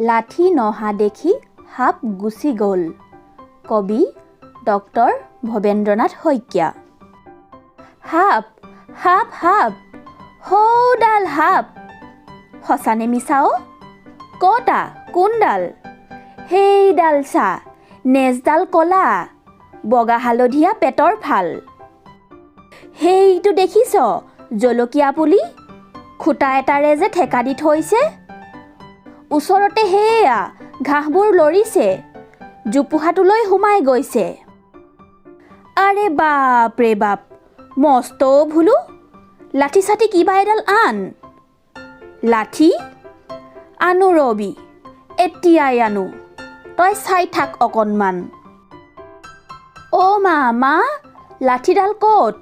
লাঠি নহা দেখি সাপ গুচি গ'ল। কবি ডক্টৰ ভৱেন্দ্ৰনাথ শইকীয়া। সাপ সাপ সাপ সৌডাল সাপ, সঁচানে মিছাও? কতা কোনডাল? সেইডাল চা, নেজডাল কলা, বগা হালধীয়া পেটৰ ফাল। সেইটো দেখিছ জলকীয়া পুলি, খুটা এটাৰে যে ঠেকা দি থৈছে। ওচৰতে সেয়া ঘাঁহবোৰ লৰিছে, জোপোহাটোলৈ সোমাই গৈছে। আৰে বাপ ৰে বাপ, মস্ত ভুলো। লাঠি চাঠি কিবা এডাল আন। লাঠি আনো ৰবি, এতিয়াই আনো, তই চাই থাক অকণমান। অ' মা, লাঠিডাল ক'ত?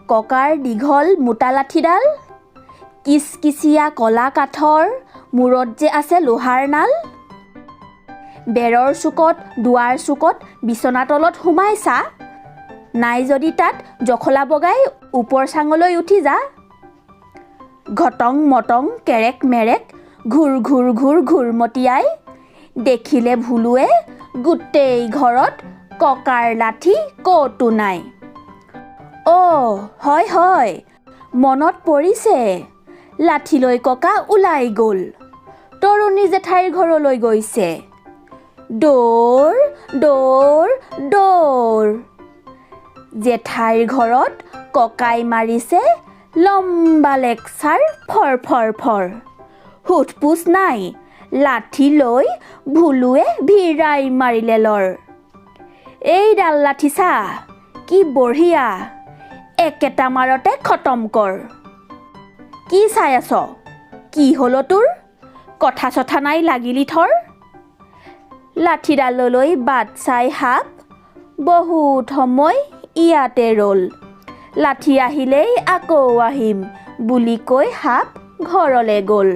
ককাৰ দীঘল মোটা লাঠিডাল, কিচকিচিয়া কলা কাঠৰ, মূৰত যে আছে লোহাৰ নাল। বেৰৰ চুকত, দুৱাৰ চুকত, বিচনা তলত সোমাই চা, নাই যদি তাত জখলা বগাই ওপৰ চাঙলৈ উঠি যা। ঘটং মটং কেৰেক মেৰেক, ঘূৰ ঘূৰ ঘূৰ ঘূৰমতিয়াই, দেখিলে ভুলুৱে গোটেই ঘৰত ককাৰ লাঠি ক'তো নাই। অ' হয় হয়, মনত পৰিছে, লাঠি লৈ ককা ওলাই গ'ল, তৰুণী জেঠাইৰ ঘৰলৈ গৈছে। দৌৰ দৌৰ দৌৰ, জেঠাইৰ ঘৰত ককাই মাৰিছে লম্বা লেকচাৰ ফৰ ফৰ ফৰ। সোধ পোছ নাই, লাঠি লৈ ভুলুৱে ভিৰাই মাৰিলে লৰ। এইডাল লাঠি চা, কি বঢ়িয়া, একেটা মাৰতে খতম কৰ। কি চাই আছ? কি হ'ল তোৰ? কথা চথা নাই লাগিলি থৰ। লাঠিডাললৈ বাট চাই সাপ বহুত সময় ইয়াতে ৰ'ল। লাঠি আহিলেই আকৌ আহিম বুলি কৈ সাপ ঘৰলে গ'ল।